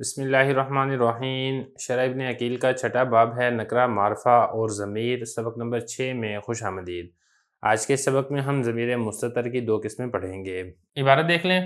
بسم اللہ الرحمن الرحیم۔ شرح ابن عقیل کا چھٹا باب ہے نکرہ، معرفہ اور ضمیر۔ سبق نمبر 6 میں خوش آمدید۔ آج کے سبق میں ہم ضمیر مستتر کی دو قسمیں پڑھیں گے۔ عبارت دیکھ لیں۔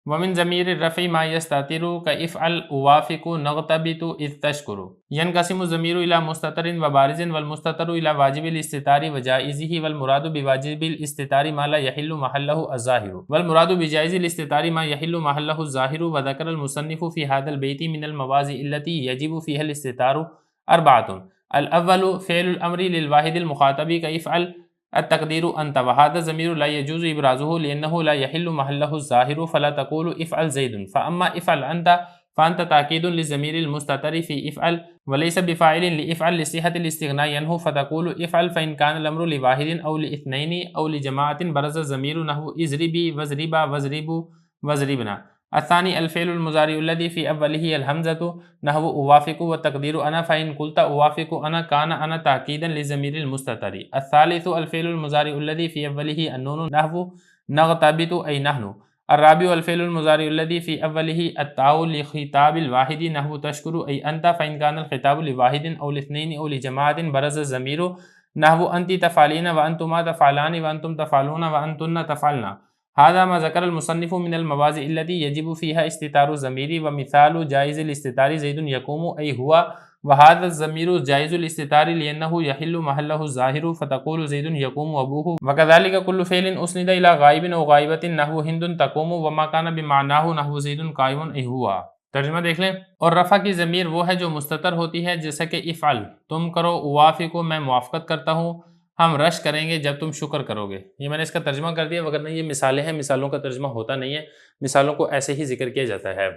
وَمِن ضمیر الرفع ما يستتر كافعل اوافق نغتبط اذ تشکر ينقسم الضمیر الى مستتر وبارز والمستتر الى واجب الاستتار وجائزه والمراد بواجب الاستتار ما لا يحل محله الظاهر والمراد بجائز الاستتار ما يحل محله الظاهر وذكر المصنف في هذا البيت من المواضع التي يجب فيها الاستتار أربعة. الأول فعل الأمر للواحد المخاطب كافعل التقدير أنت، وهذا الضمير لا يجوز إبرازه لأنه لا يحل محله الظاهر، فلا تقول افعل زيد. فأما افعل أنت فأنت تأكيد للضمير المستتر في افعل وليس بفاعل لافعل لصحة الاستغناء عنه، فتقول افعل فإن كان الأمر لواحد أو لاثنين أو لجماعة برز الضمير نحو اضربي واضربا واضربوا واضربنا. الثاني الفعل المضارع الذي في أوله الهمزة نحو أوافق والتقدير أنا، فإن قلت أوافق أنا كان أنا تأكيدا للضمير المستتر. الثالث الفعل المضارع الذي في أوله النون نحو نغتبط أي نحن. الرابع الفعل المضارع الذي في أوله التاء لخطاب الواحد نحو تشكر أي أنت، فإن كان الخطاب لواحد أو لاثنين أو لجماعة برز الضمير نحو أنت تفعلين وأنتما تفعلان وأنتم تفعلون وأنتن تفعلن. هذا ما ذكر المصنف من المواضع التي يجب فيها استتار الضمير، ومثال جائز الاستتار زيد يقوم أي هو، وهذا الضمير جائز الاستتار لأنه يحل محله الظاهر، فتقول زيد يقوم أبوه. وكذلك كل فعل أسند إلى غائب أو غائبة نحو هند تقوم، وما كان بمعناه نحو زيد قائم أي هو. ترجمہ دیکھ لیں۔ اور رفع کی ضمیر وہ ہے جو مستتر ہوتی ہے، جیسا کہ افعل تم کرو، اوافقو میں موافقت کرتا ہوں، ہم رش کریں گے جب تم شکر کرو گے۔ یہ میں نے اس کا ترجمہ کر دیا، وگرنہ یہ مثالیں ہیں، مثالوں کا ترجمہ ہوتا نہیں ہے، مثالوں کو ایسے ہی ذکر کیا جاتا ہے۔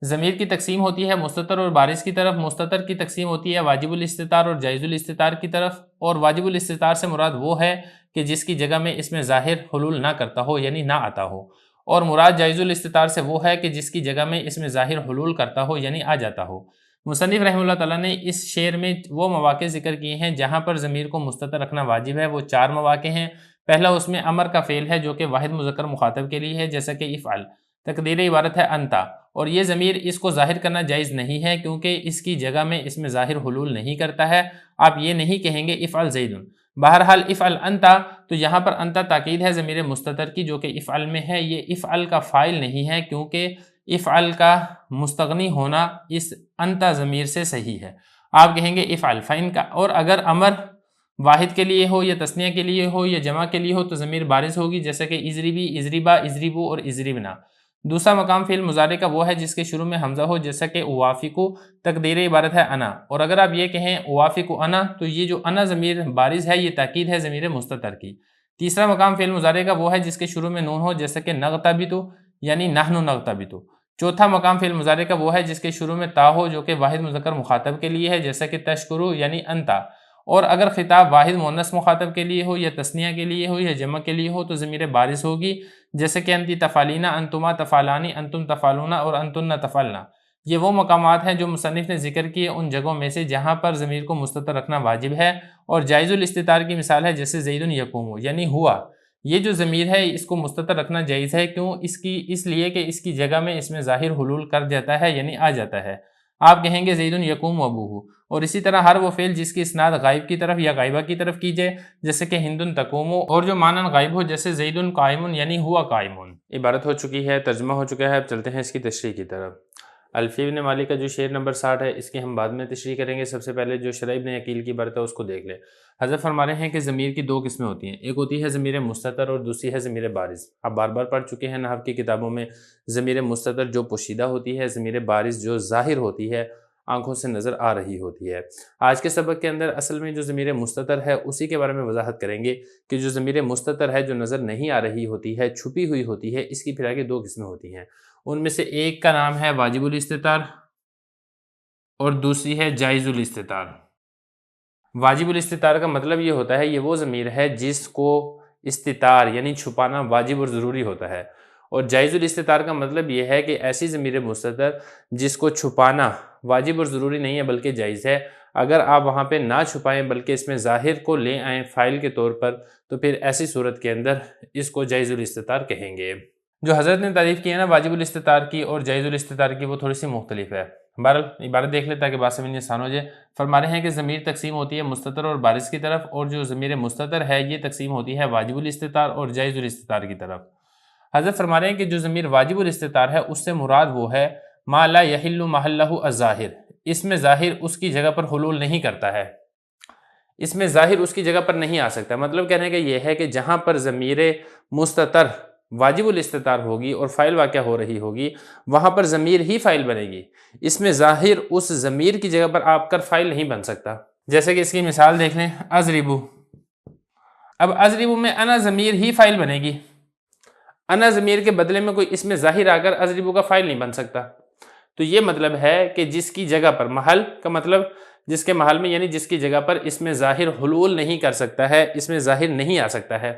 ضمیر کی تقسیم ہوتی ہے مستتر اور بارز کی طرف۔ مستتر کی تقسیم ہوتی ہے واجب الاستتار اور جائز الاستتار کی طرف، اور واجب الاستتار سے مراد وہ ہے کہ جس کی جگہ میں اس میں ظاہر حلول نہ کرتا ہو، یعنی نہ آتا ہو، اور مراد جائز الاستتار سے وہ ہے کہ جس کی جگہ میں اس میں ظاہر حلول کرتا ہو، یعنی آ جاتا ہو۔ مصنف رحمہ اللہ تعالیٰ نے اس شعر میں وہ مواقع ذکر کیے ہیں جہاں پر ضمیر کو مستتر رکھنا واجب ہے۔ وہ 4 مواقع ہیں۔ پہلا اس میں امر کا فعل ہے جو کہ واحد مذکر مخاطب کے لیے ہے، جیسا کہ افعل۔ تقدیر عبارت ہے انتا، اور یہ ضمیر اس کو ظاہر کرنا جائز نہیں ہے کیونکہ اس کی جگہ میں اس میں ظاہر حلول نہیں کرتا ہے۔ آپ یہ نہیں کہیں گے افعل زید۔ بہرحال افعل انتا، تو یہاں پر انتا تاکید ہے ضمیر مستتر کی جو کہ افعل میں ہے۔ یہ افعل کا فاعل نہیں ہے کیونکہ افعل کا مستغنی ہونا اس انتا ضمیر سے صحیح ہے۔ آپ کہیں گے افعل فإن کا، اور اگر امر واحد کے لیے ہو یا تثنیہ کے لیے ہو یا جمع کے لیے ہو تو ضمیر بارز ہوگی، جیسا کہ اضربی، اضربا، اضربو اور اضربنا۔ دوسرا مقام فعل مضارع کا وہ ہے جس کے شروع میں حمزہ ہو، جیسا کہ اوافقو۔ تقدیر عبارت ہے انا، اور اگر آپ یہ کہیں اوافقو انا تو یہ جو انا ضمیر بارز ہے یہ تاکید ہے ضمیر مستتر کی۔ تیسرا مقام فعل مضارع کا وہ ہے جس کے شروع میں نون ہو، جیسا کہ نغتبتو یعنی نحن نغتبتو۔ چوتھا مقام فعل مضارع کا وہ ہے جس کے شروع میں تا ہو جو کہ واحد مذکر مخاطب کے لیے ہے، جیسا کہ تشکرو یعنی انتا، اور اگر خطاب واحد مؤنث مخاطب کے لیے ہو یا تثنیہ کے لیے ہو یا جمع کے لیے ہو تو ضمیر بارز ہوگی، جیسے کہ انتی تفعلینا، انتما تفعلانی، انتم تفعلونا اور انتن تفعلنا۔ یہ وہ مقامات ہیں جو مصنف نے ذکر کیے ان جگہوں میں سے جہاں پر ضمیر کو مستتر رکھنا واجب ہے، اور جائز الاستتار کی مثال ہے جیسے زید یقوم یعنی ہوا۔ یہ جو ضمیر ہے اس کو مستتر رکھنا جائز ہے، کیوں؟ اس لیے کہ اس کی جگہ میں اس میں ظاہر حلول کر جاتا ہے، یعنی آ جاتا ہے۔ آپ کہیں گے زید یقوم ابوہ، اور اسی طرح ہر وہ فعل جس کی اسناد غائب کی طرف یا غائبہ کی طرف کی جائے، جیسے کہ ہند تقوم، اور جو معنی غائب ہو جیسے زید قائم یعنی ہوا قائم۔ عبارت ہو چکی ہے، ترجمہ ہو چکا ہے، اب چلتے ہیں اس کی تشریح کی طرف۔ الفی ابن مالک کا جو شعر نمبر 60 ہے اس کی ہم بعد میں تشریح کریں گے۔ سب سے پہلے جو شرح ابن عقیل کی عبارت ہے اس کو دیکھ لیں۔ حضرت فرما رہے ہیں کہ ضمیر کی 2 قسمیں ہوتی ہیں، ایک ہوتی ہے ضمیر مستتر اور دوسری ہے ضمیر بارز۔ آپ بار بار پڑھ چکے ہیں نحو کی کتابوں میں، ضمیر مستتر جو پوشیدہ ہوتی ہے، ضمیر بارز جو ظاہر ہوتی ہے، آنکھوں سے نظر آ رہی ہوتی ہے۔ آج کے سبق کے اندر اصل میں جو ضمیر مستتر ہے اسی کے بارے میں وضاحت کریں گے کہ جو ضمیر مستتر ہے جو نظر نہیں آ رہی ہوتی ہے، چھپی ہوئی ہوتی ہے، اس کی پھر آگے 2 قسمیں ہوتی ہیں۔ ان میں سے ایک کا نام ہے واجب الاستتار اور دوسری ہے جائز الاستتار۔ واجب الاستتار کا مطلب یہ ہوتا ہے یہ وہ ضمیر ہے جس کو استتار یعنی چھپانا واجب اور ضروری ہوتا ہے، اور جائز الاستتار کا مطلب یہ ہے کہ ایسی ضمیر مستتر جس کو چھپانا واجب اور ضروری نہیں ہے بلکہ جائز ہے، اگر آپ وہاں پہ نہ چھپائیں بلکہ اس میں ظاہر کو لے آئیں فاعل کے طور پر تو پھر ایسی صورت کے اندر اس کو جائز الاستتار کہیں گے۔ جو حضرت نے تعریف کی ہے نا واجب الاستطار کی اور جائز الاستطار کی، وہ تھوڑی سی مختلف ہے۔ بہرحال عبارت دیکھ لیں تاکہ بات سمجھنے آسان ہو جائے۔ فرما رہے ہیں کہ ضمیر تقسیم ہوتی ہے مستتر اور بارز کی طرف، اور جو ضمیر مستتر ہے یہ تقسیم ہوتی ہے واجب الاستطار اور جائز الاستطار کی طرف۔ حضرت فرما رہے ہیں کہ جو ضمیر واجب الاستطار ہے اس سے مراد وہ ہے ما لا یحل محلہ الظاہر، اس میں ظاہر اس کی جگہ پر حلول نہیں کرتا ہے، اس میں ظاہر اس کی جگہ پر نہیں آ سکتا۔ مطلب کہنے کا یہ ہے کہ جہاں پر ضمیر مستتر واجب الاستطار ہوگی اور فاعل واقع ہو رہی ہوگی وہاں پر ضمیر ہی فاعل بنے گی، اس میں ظاہر اس ضمیر کی جگہ پر آپ کر فاعل نہیں بن سکتا۔ جیسے کہ اس کی مثال دیکھ لیں، اضربو، اب اضربو میں انا ضمیر ہی فاعل بنے گی، انا ضمیر کے بدلے میں کوئی اس میں ظاہر آ کر اضربو کا فاعل نہیں بن سکتا۔ تو یہ مطلب ہے کہ جس کی جگہ پر، محل کا مطلب جس کے محل میں، یعنی جس کی جگہ پر اس میں ظاہر حلول نہیں کر سکتا ہے، اس میں ظاہر نہیں آ سکتا ہے،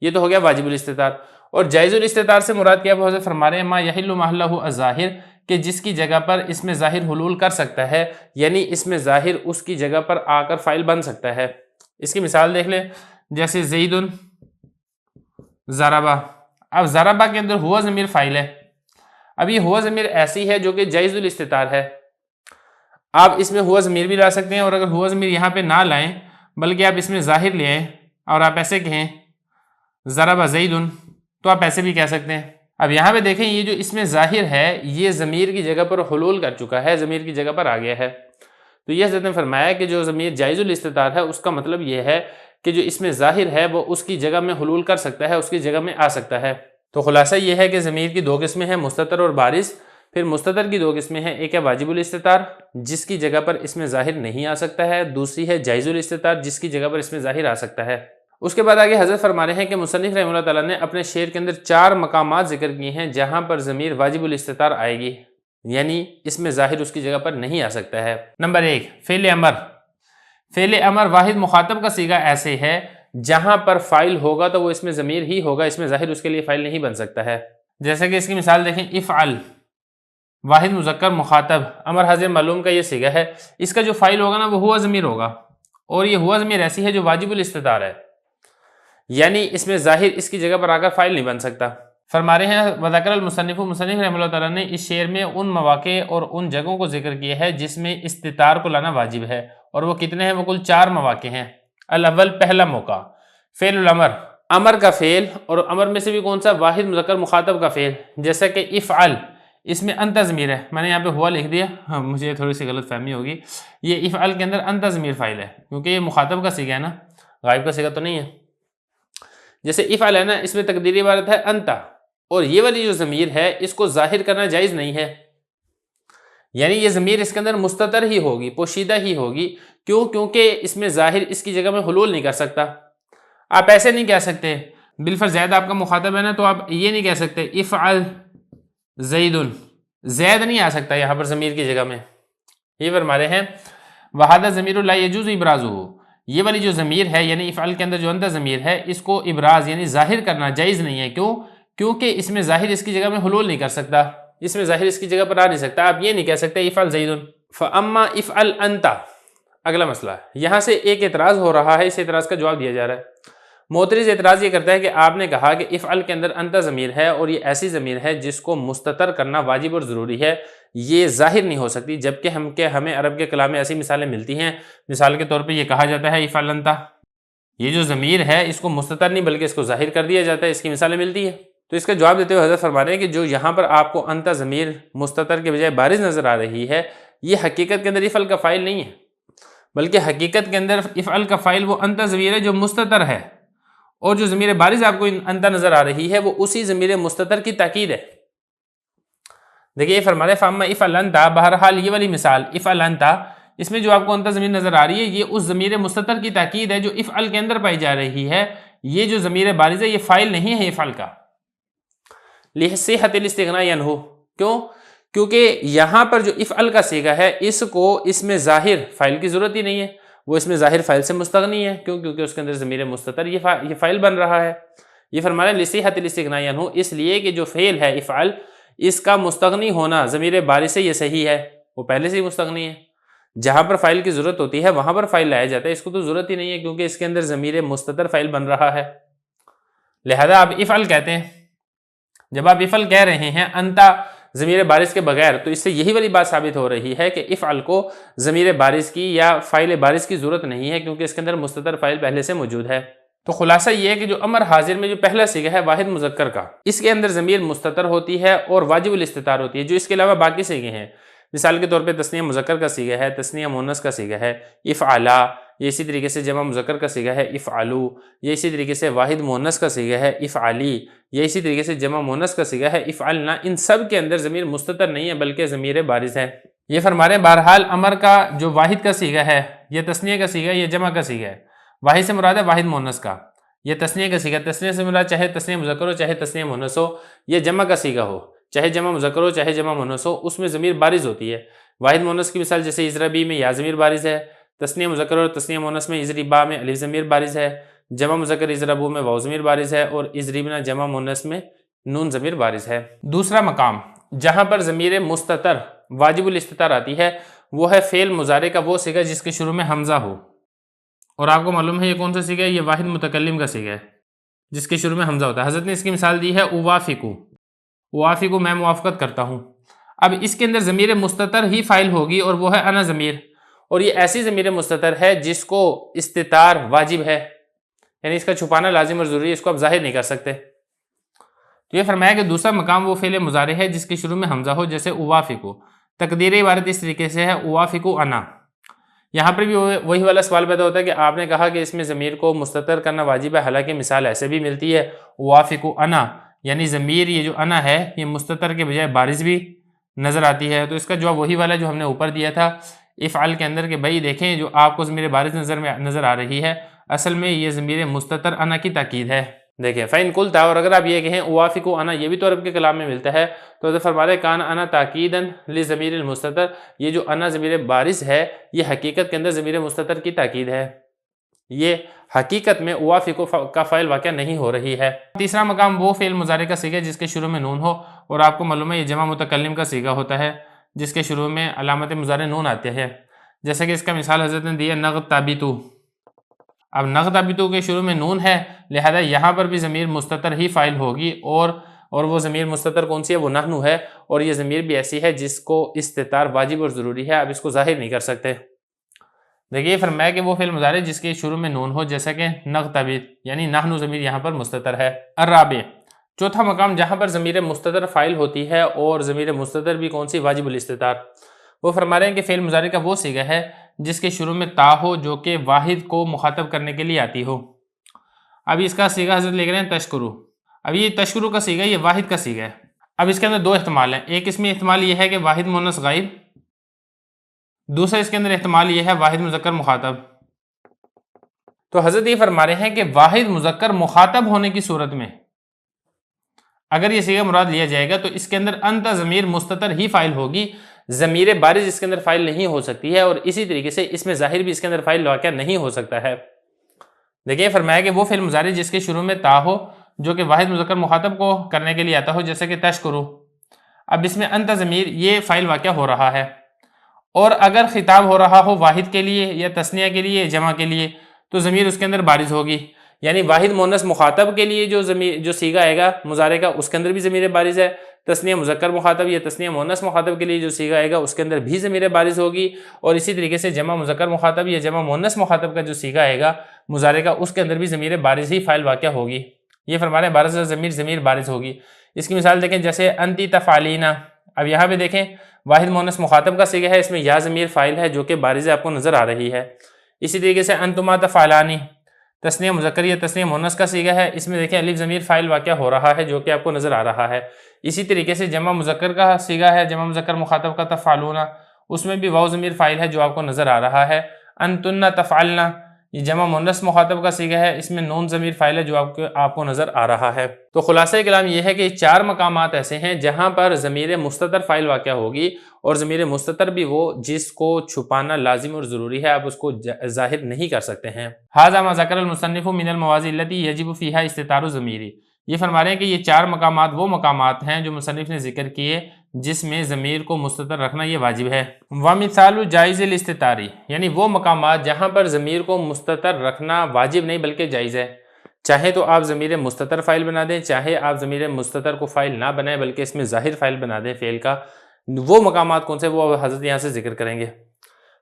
یہ تو ہو گیا واجب الاستطار۔ اور جائز الاستطار سے مراد کیا؟ حضرت فرما رہے ہیں ما یحل محلہ الظاہر، کہ جس کی جگہ پر اس میں ظاہر حلول کر سکتا ہے، یعنی اس میں ظاہر اس کی جگہ پر آ کر فاعل بن سکتا ہے۔ اس کی مثال دیکھ لیں، جیسے زید ضربہ، اب ضربہ کے اندر ہوا ضمیر فاعل ہے، اب یہ ہوا ضمیر ایسی ہے جو کہ جائز الاستطار ہے، آپ اس میں ہوا ضمیر بھی لا سکتے ہیں، اور اگر ہوا ضمیر یہاں پہ نہ لائیں بلکہ آپ اس میں ظاہر لے آئیں اور آپ ایسے کہیں ضربہ زید، تو آپ ایسے بھی کہہ سکتے ہیں۔ اب یہاں پہ دیکھیں یہ جو اس میں ظاہر ہے یہ ضمیر کی جگہ پر حلول کر چکا ہے، ضمیر کی جگہ پر آ گیا ہے، تو یہ حضرت نے فرمایا کہ جو ضمیر جائز الاستطار ہے اس کا مطلب یہ ہے کہ جو اس میں ظاہر ہے وہ اس کی جگہ میں حلول کر سکتا ہے، اس کی جگہ میں آ سکتا ہے۔ تو خلاصہ یہ ہے کہ ضمیر کی دو قسمیں ہیں، مستتر اور بارز۔ پھر مستتر کی دو قسمیں ہیں، ایک ہے واجب الاستطار جس کی جگہ پر اس میں ظاہر نہیں آ سکتا ہے، دوسری ہے جائز الاستطار جس کی جگہ پر اس میں ظاہر آ سکتا ہے۔ اس کے بعد آگے حضرت فرما رہے ہیں کہ مصنف رحمہ اللہ تعالیٰ نے اپنے شعر کے اندر 4 مقامات ذکر کیے ہیں جہاں پر ضمیر واجب الاستطار آئے گی، یعنی اس میں ظاہر اس کی جگہ پر نہیں آ سکتا ہے۔ نمبر 1، فعل امر۔ فعل امر واحد مخاطب کا صیغہ ایسے ہے جہاں پر فاعل ہوگا تو وہ اس میں ضمیر ہی ہوگا، اس میں ظاہر اس کے لیے فاعل نہیں بن سکتا ہے۔ جیسے کہ اس کی مثال دیکھیں، افعل، واحد مذکر مخاطب، امر حاضر معلوم کا یہ صیغہ ہے، اس کا جو فاعل ہوگا نا وہ ہوا ضمیر ہوگا، اور یہ ہوا ضمیر ایسی ہے جو واجب الاستطار ہے، یعنی اس میں ظاہر اس کی جگہ پر آ کر فاعل نہیں بن سکتا۔ فرما رہے ہیں وذکر المصنف، مصنف رحمہ اللہ تعالیٰ نے اس شعر میں ان مواقع اور ان جگہوں کو ذکر کیا ہے جس میں استطار کو لانا واجب ہے، اور وہ کتنے ہیں؟ وہ کل 4 مواقع ہیں۔ الاول، پہلا موقع، فعل الامر، امر کا فعل، اور امر میں سے بھی کون سا؟ واحد مذکر مخاطب کا فعل، جیسا کہ افعل، اس میں انت ضمیر ہے، میں نے یہاں پہ ہوا لکھ دیا، مجھے تھوڑی سی غلط فہمی ہوگی، یہ افعل کے اندر انت ضمیر فاعل ہے کیونکہ یہ مخاطب کا صیغہ ہے نا، غائب کا صیغہ تو نہیں ہے۔ جیسے افعل ہے نا، اس میں تقدیری عبارت ہے انت، اور یہ والی جو ضمیر ہے اس کو ظاہر کرنا جائز نہیں ہے، یعنی یہ ضمیر اس کے اندر مستتر ہی ہوگی، پوشیدہ ہی ہوگی، کیوں؟ کیونکہ اس میں ظاہر اس کی جگہ میں حلول نہیں کر سکتا۔ آپ ایسے نہیں کہہ سکتے، بالفرض زید آپ کا مخاطب ہے نا، تو آپ یہ نہیں کہہ سکتے افعل زید، زید نہیں آ سکتا یہاں پر ضمیر کی جگہ میں۔ یہ فرما رہے ہیں وَهَذَا ضمیر لا يجوز ابرازه، یہ والی جو ضمیر ہے یعنی افعل کے اندر جو انت ضمیر ہے اس کو ابراز یعنی ظاہر کرنا جائز نہیں ہے، کیوں؟ کیونکہ اس میں ظاہر اس کی جگہ میں حلول نہیں کر سکتا، اس میں ظاہر اس کی جگہ پر آ نہیں سکتا۔ آپ یہ نہیں کہہ سکتے افعل زید فَأَمَّا افعل انت۔ اگلا مسئلہ، یہاں سے ایک اعتراض ہو رہا ہے، اس اعتراض کا جواب دیا جا رہا ہے۔ معترض اعتراض یہ کرتا ہے کہ آپ نے کہا کہ افعل کے اندر انت ضمیر ہے اور یہ ایسی ضمیر ہے جس کو مستتر کرنا واجب اور ضروری ہے، یہ ظاہر نہیں ہو سکتی، جبکہ ہمیں عرب کے کلام میں ایسی مثالیں ملتی ہیں۔ مثال کے طور پہ یہ کہا جاتا ہے افعل انت، یہ جو ضمیر ہے اس کو مستتر نہیں بلکہ اس کو ظاہر کر دیا جاتا ہے، اس کی مثالیں ملتی ہیں۔ تو اس کا جواب دیتے ہوئے حضرت فرما رہے ہیں کہ جو یہاں پر آپ کو انت ضمیر مستتر کے بجائے بارز نظر آ رہی ہے، یہ حقیقت کے اندر افعل کا فاعل نہیں ہے، بلکہ حقیقت کے اندر افعل کا فاعل وہ انت ضمیر ہے جو مستتر ہے، اور جو ضمیر بارز آپ کو انت نظر آ رہی ہے وہ اسی ضمیر مستتر کی تاکید ہے۔ دیکھیے یہ فرما رہے ہیں فَأَمَّا افعل انت، بہرحال یہ والی مثال افعل انت، اس میں جو آپ کو انت ضمیر نظر آ رہی ہے یہ اس ضمیر مستتر کی تاکید ہے جو افعل کے اندر پائی جا رہی ہے، یہ جو ضمیر بارز ہے یہ فاعل نہیں ہے افعل کا۔ لِصِحَّةِ الِاسْتِغْنَاءِ عَنْهُ، کیوں؟ کیونکہ یہاں پر جو افعل کا صیغہ ہے اس کو اس میں ظاہر فاعل کی ضرورت ہی نہیں ہے، وہ اس میں ظاہر فاعل سے مستغنی ہے، کیوں؟ کیونکہ اس کے اندر ضمیر مستتر یہ فاعل بن رہا ہے۔ یہ فرما رہے ہیں لِصِحَّةِ الِاسْتِغْنَاءِ عَنْهُ، اس لیے کہ جو فعل ہے افعل اس کا مستغنی ہونا ضمیر بارز سے یہ صحیح ہے، وہ پہلے سے ہی مستغنی ہے، جہاں پر فاعل کی ضرورت ہوتی ہے وہاں پر فاعل لایا جاتا ہے، اس کو تو ضرورت ہی نہیں ہے کیونکہ اس کے اندر ضمیر مستتر فاعل بن رہا ہے، لہذا آپ افعل کہتے ہیں۔ جب آپ افعل کہہ رہے ہیں انتا ضمیر بارز کے بغیر تو اس سے یہی والی بات ثابت ہو رہی ہے کہ افعل کو ضمیر بارز کی یا فاعل بارز کی ضرورت نہیں ہے کیونکہ اس کے اندر مستتر فاعل پہلے سے موجود ہے۔ تو خلاصہ یہ ہے کہ جو امر حاضر میں جو پہلا صیغہ ہے واحد مذکر کا، اس کے اندر ضمیر مستتر ہوتی ہے اور واجب الاستتار ہوتی ہے، جو اس کے علاوہ باقی صیغے ہیں مثال کے طور پہ تثنیہ مذکر کا صیغہ ہے، تثنیہ مؤنث کا صیغہ ہے افعلا، یہ اسی طریقے سے جمع مذکر کا صیغہ ہے افعلو، یہ اسی طریقے سے واحد مؤنث کا صیغہ ہے افعلی، یہ اسی طریقے سے جمع مؤنث کا صیغہ ہے افعلنا، ان سب کے اندر ضمیر مستتر نہیں ہے بلکہ ضمیر بارز ہے۔ یہ فرما رہے ہیں بہرحال امر کا جو واحد کا صیغہ ہے یہ تثنیہ کا صیغہ ہے، یہ جمع کا صیغہ ہے، واحد سے مراد ہے واحد مؤنث کا، یہ تثنیہ کا صیغہ، تثنیہ سے مراد چاہے تثنیہ مذکر ہو چاہے تثنیہ مؤنث ہو، یہ جمع کا صیغہ ہو چاہے جمع مذکر ہو چاہے جمع مؤنث ہو، اس میں ضمیر بارز ہوتی ہے۔ واحد مؤنث کی مثال جیسے اضربی میں یا ضمیر بارز ہے، تثنیہ مذکر اور تثنیہ مؤنث میں اضربا میں الف ضمیر بارز ہے، جمع مذکر اضربو میں واو ضمیر بارز ہے اور اضربنا جمع مؤنث میں نون ضمیر بارز ہے۔ دوسرا مقام جہاں پر ضمیر مستتر واجب الاستتار آتی ہے وہ ہے فعل مضارع کا وہ صیغہ جس کے شروع میں حمزہ ہو، اور آپ کو معلوم ہے یہ کون سا صیغہ ہے، یہ واحد متکلم کا صیغہ ہے جس کے شروع میں حمزہ ہوتا ہے۔ حضرت نے اس کی مثال دی ہے اوافقو، اوافقو میں موافقت کرتا ہوں۔ اب اس کے اندر ضمیر مستتر ہی فاعل ہوگی اور وہ ہے انا ضمیر، اور یہ ایسی ضمیر مستتر ہے جس کو استتار واجب ہے، یعنی اس کا چھپانا لازم اور ضروری ہے، اس کو آپ ظاہر نہیں کر سکتے۔ تو یہ فرمایا کہ دوسرا مقام وہ فعل مضارع ہے جس کے شروع میں حمزہ ہو، جیسے اوافقو، تقدیر عبارت اس طریقے سے ہے اوافقو انا۔ یہاں پر بھی وہی والا سوال پیدا ہوتا ہے کہ آپ نے کہا کہ اس میں ضمیر کو مستتر کرنا واجب ہے، حالانکہ مثال ایسے بھی ملتی ہے اوافقو انا، یعنی ضمیر یہ جو انا ہے یہ مستتر کے بجائے بارز بھی نظر آتی ہے۔ تو اس کا جواب وہی والا جو ہم نے اوپر دیا تھا افعل کے اندر کہ بھائی دیکھیں جو آپ کو ضمیر بارز نظر آ رہی ہے اصل میں یہ ضمیر مستتر انا کی تاکید ہے۔ دیکھیں فَإِن قُلْتَ، اور اگر آپ یہ کہیں اوافقو انا، یہ بھی تو عرب کے کلام میں ملتا ہے، تو حضرت فرما رہے کان انا تاکیداً لضمیر المستتر، یہ جو انا ضمیر بارز ہے یہ حقیقت کے اندر ضمیر مستتر کی تاکید ہے، یہ حقیقت میں اوافقو کا فاعل واقع نہیں ہو رہی ہے۔ تیسرا مقام وہ فعل مضارع کا صیغہ جس کے شروع میں نون ہو، اور آپ کو معلوم ہے یہ جمع متکلم کا صیغہ ہوتا ہے جس کے شروع میں علامت مضارع نون آتے ہیں، جیسے کہ اس کا مثال حضرت نے دی ہے نغتابتو۔ اب نغتابتو کے شروع میں نون ہے لہذا یہاں پر بھی ضمیر مستتر ہی فاعل ہوگی، اور وہ ضمیر مستتر کون سی ہے، وہ نحنو ہے، اور یہ ضمیر بھی ایسی ہے جس کو استتار واجب اور ضروری ہے، آپ اس کو ظاہر نہیں کر سکتے۔ دیکھیے فرمایا کہ وہ فعل مضارع جس کے شروع میں نون ہو، جیسا کہ نغتبت، یعنی نحنو ضمیر یہاں پر مستتر ہے۔ الرابع، چوتھا مقام جہاں پر ضمیر مستتر فاعل ہوتی ہے اور ضمیر مستتر بھی کون سی، واجب الاستتار، وہ فرما رہے ہیں کہ فعل مضارع کا وہ صیغہ ہے جس کے شروع میں تا ہو جو کہ واحد کو مخاطب کرنے کے لیے آتی ہو۔ اب اس کا صیغہ حضرت لکھ رہے ہیں تشکرو۔ اب یہ تشکرو کا صیغہ یہ واحد کا صیغہ ہے۔ اب اس کے اندر دو احتمال ہیں، ایک اس میں احتمال یہ ہے کہ واحد مؤنث غائب، دوسرا اس کے اندر احتمال یہ ہے واحد مذکر مخاطب۔ تو حضرت یہ فرما رہے ہیں کہ واحد مذکر مخاطب ہونے کی صورت میں اگر یہ صیغہ مراد لیا جائے گا تو اس کے اندر انت ضمیر مستتر ہی فاعل ہوگی، ضمیر بارز اس کے اندر فاعل نہیں ہو سکتی ہے، اور اسی طریقے سے اس میں ظاہر بھی اس کے اندر فاعل واقع نہیں ہو سکتا ہے۔ دیکھیں فرمایا کہ وہ فعل مضارع جس کے شروع میں تا ہو جو کہ واحد مذکر مخاطب کو کرنے کے لیے آتا ہو، جیسے کہ تشکرو، اب اس میں انت ضمیر یہ فاعل واقع ہو رہا ہے، اور اگر خطاب ہو رہا ہو واحد کے لیے یا تثنیہ کے لیے جمع کے لیے تو ضمیر اس کے اندر بارز ہوگی، یعنی واحد مؤنث مخاطب کے لیے جو صیغہ آئے گا مضارع کا اس کے اندر بھی ضمیر بارز ہے، تثنیہ مذکر مخاطب یا تثنیہ مؤنث مخاطب کے لیے جو صیغہ آئے گا اس کے اندر بھی ضمیر بارز ہوگی، اور اسی طریقے سے جمع مذکر مخاطب یا جمع مؤنث مخاطب کا جو صیغہ آئے گا مضارع کا اس کے اندر بھی ضمیر بارز ہی فاعل واقع ہوگی۔ یہ فرما رہے ہیں بارز ضمیر بارز ہوگی۔ اس کی مثال دیکھیں جیسے انتی تفعلینا، اب یہاں پہ دیکھیں واحد مؤنث مخاطب کا صیغہ ہے، اس میں یا ضمیر فاعل ہے جو کہ بارز آپ کو نظر آ رہی ہے۔ اسی طریقے سے انتما تفعلانی، تثنیہ مذکر یا تثنیہ مؤنث کا صیغہ ہے، اس میں دیکھیں الف ضمیر فاعل واقع ہو رہا ہے جو کہ آپ کو نظر آ رہا ہے۔ اسی طریقے سے جمع مذکر کا صیغہ ہے، جمع مذکر مخاطب کا تفعلونا، اس میں بھی واو ضمیر فاعل ہے جو آپ کو نظر آ رہا ہے۔ انتن تفعلنا، یہ جمع مؤنث مخاطب کا صیغہ ہے، اس میں نون ضمیر فاعل ہے جو آپ کو نظر آ رہا ہے۔ تو خلاصہ کلام یہ ہے کہ چار مقامات ایسے ہیں جہاں پر ضمیر مستتر فاعل واقع ہوگی، اور ضمیر مستتر بھی وہ جس کو چھپانا لازم اور ضروری ہے، آپ اس کو ظاہر نہیں کر سکتے ہیں۔ ھذا ما ذکر المصنف من المواضع التي يجب فيها استتار الضمیر، یہ فرما رہے ہیں کہ یہ چار مقامات وہ مقامات ہیں جو مصنف نے ذکر کیے جس میں ضمیر کو مستتر رکھنا یہ واجب ہے۔ ومثال جائز الاستتاری، یعنی وہ مقامات جہاں پر ضمیر کو مستتر رکھنا واجب نہیں بلکہ جائز ہے، چاہے تو آپ ضمیر مستتر فائل بنا دیں، چاہے آپ ضمیر مستتر کو فائل نہ بنائیں بلکہ اس میں ظاہر فائل بنا دیں فعل کا۔ وہ مقامات کون سے وہ حضرت یہاں سے ذکر کریں گے۔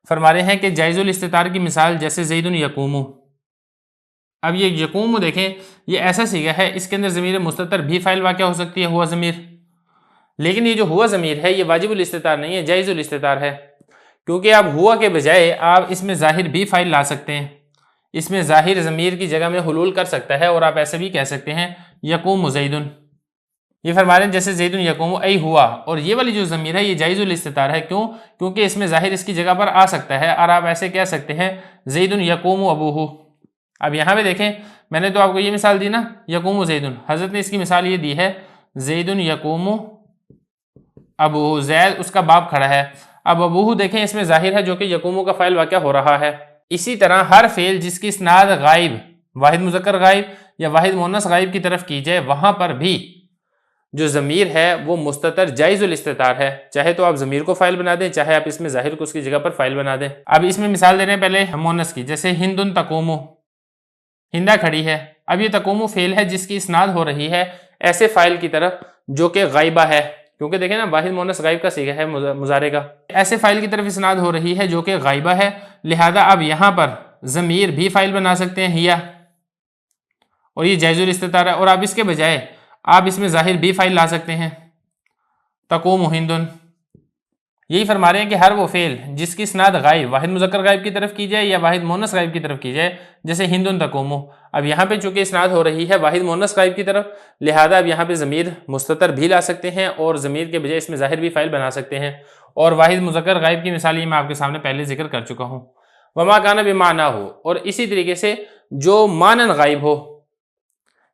فرما رہے ہیں کہ جائز الاستتار کی مثال جیسے زید یقوم۔ اب یہ یقوم دیکھیں، یہ ایسا صیغہ ہے اس کے اندر ضمیر مستتر بھی فائل واقع ہو سکتی ہے، ہوا ضمیر، لیکن یہ جو ہوا ضمیر ہے یہ واجب الاستتار نہیں ہے، جائز الاستتار ہے، کیونکہ آپ ہوا کے بجائے آپ اس میں ظاہر بھی فائل لا سکتے ہیں، اس میں ظاہر ضمیر کی جگہ میں حلول کر سکتا ہے، اور آپ ایسے بھی کہہ سکتے ہیں یقوم زید۔ یہ فرما رہے ہیں جیسے زید یقوم ای ہوا، اور یہ والی جو ضمیر ہے یہ جائز الاستتار ہے، کیوں؟ کیونکہ اس میں ظاہر اس کی جگہ پر آ سکتا ہے، اور آپ ایسے کہہ سکتے ہیں زید یقوم ابوہ۔ اب یہاں پہ دیکھیں، میں نے تو آپ کو یہ مثال دی نا، یقوم زید، حضرت نے اس کی مثال یہ دی ہے زید یقوم ابوہ، زید اس کا باپ کھڑا ہے۔ اب ابوہ دیکھیں اس میں ظاہر ہے جو کہ یقوم کا فعل واقع ہو رہا ہے۔ اسی طرح ہر فعل جس کی اسناد غائب، واحد مذکر غائب یا واحد مؤنث غائب کی طرف کی جائے، وہاں پر بھی جو ضمیر ہے وہ مستتر جائز الاستتار ہے، چاہے تو آپ ضمیر کو فائل بنا دیں، چاہے آپ اس میں ظاہر کو اس کی جگہ پر فائل بنا دیں۔ اب اس میں مثال دے رہے ہیں پہلے مؤنث کی، جیسے ہندن تقوم، ہندہ کھڑی ہے۔ اب یہ تقوم فعل ہے جس کی اسناد ہو رہی ہے ایسے فائل کی طرف جو کہ غائبہ ہے، کیونکہ دیکھیں نا واحد مؤنث غائب کا صیغہ ہے مضارع کا، ایسے فائل کی طرف اسناد ہو رہی ہے جو کہ غائبہ ہے، لہذا اب یہاں پر ضمیر بھی فائل بنا سکتے ہیں ہیا، اور یہ جائز الاستتار ہے، اور آپ اس کے بجائے آپ اس میں ظاہر بھی فائل لا سکتے ہیں تقوم ہندن۔ یہی فرما رہے ہیں کہ ہر وہ فعل جس کی اسناد غائب، واحد مذکر غائب کی طرف کی جائے یا واحد مؤنث غائب کی طرف کی جائے، جیسے ہندن تقوم، اب یہاں پہ چونکہ اسناد ہو رہی ہے واحد مؤنث غائب کی طرف، لہذا اب یہاں پہ ضمیر مستتر بھی لا سکتے ہیں اور ضمیر کے بجائے اس میں ظاہر بھی فائل بنا سکتے ہیں، اور واحد مذکر غائب کی مثال یہ میں آپ کے سامنے پہلے ذکر کر چکا ہوں۔ وما کان بمعنی ہو، اور اسی طریقے سے جو مانن غائب ہو،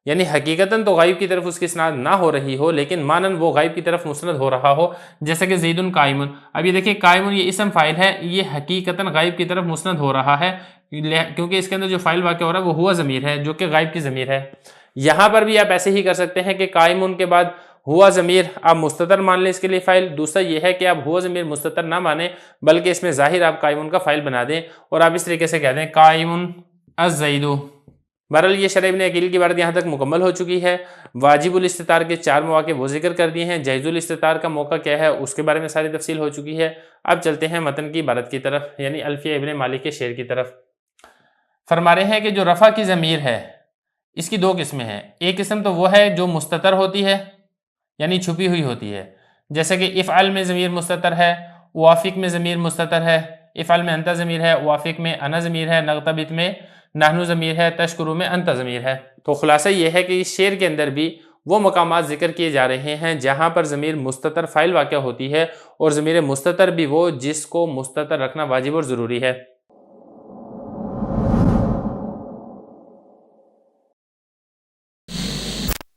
یعنی حقیقتاً تو غائب کی طرف اس کی اسناد نہ ہو رہی ہو لیکن مانن وہ غائب کی طرف مسند ہو رہا ہو، جیسے کہ زیدن قائمن۔ اب یہ دیکھیں قائمن یہ اسم فائل ہے، یہ حقیقتاً غائب کی طرف مسند ہو رہا ہے کیونکہ اس کے اندر جو فائل واقع ہو رہا ہے وہ ہوا ضمیر ہے جو کہ غائب کی ضمیر ہے۔ یہاں پر بھی آپ ایسے ہی کر سکتے ہیں کہ قائمن کے بعد ہوا ضمیر آپ مستتر مان لیں اس کے لیے فائل، دوسرا یہ ہے کہ آپ ہوا ضمیر مستتر نہ مانیں بلکہ اس میں ظاہر آپ قائمن کا فائل بنا دیں، اور آپ اس طریقے سے کہہ دیں قائمن الزید۔ بہرحال یہ شرح ابن عقیل کی عبارت یہاں تک مکمل ہو چکی ہے۔ واجب الاستتار کے 4 مواقع وہ ذکر کر دیے ہیں، جائز الاستتار کا موقع کیا ہے اس کے بارے میں ساری تفصیل ہو چکی ہے۔ اب چلتے ہیں متن کی عبارت کی طرف، یعنی الفیہ ابن مالک کے شعر کی طرف۔ فرما رہے ہیں کہ جو رفع کی ضمیر ہے اس کی 2 قسمیں ہیں، ایک قسم تو وہ ہے جو مستتر ہوتی ہے یعنی چھپی ہوئی ہوتی ہے، جیسے کہ افعل میں ضمیر مستتر ہے، وافق میں ضمیر مستتر ہے، افعل میں انت ضمیر ہے، وافق میں انا ضمیر ہے، نغتبت میں نحنو ضمیر ہے، تشکرو میں انت ضمیر ہے۔ تو خلاصہ یہ ہے کہ اس شعر کے اندر بھی وہ مقامات ذکر کیے جا رہے ہیں جہاں پر ضمیر مستتر فاعل واقع ہوتی ہے، اور ضمیر مستتر بھی وہ جس کو مستتر رکھنا واجب اور ضروری ہے۔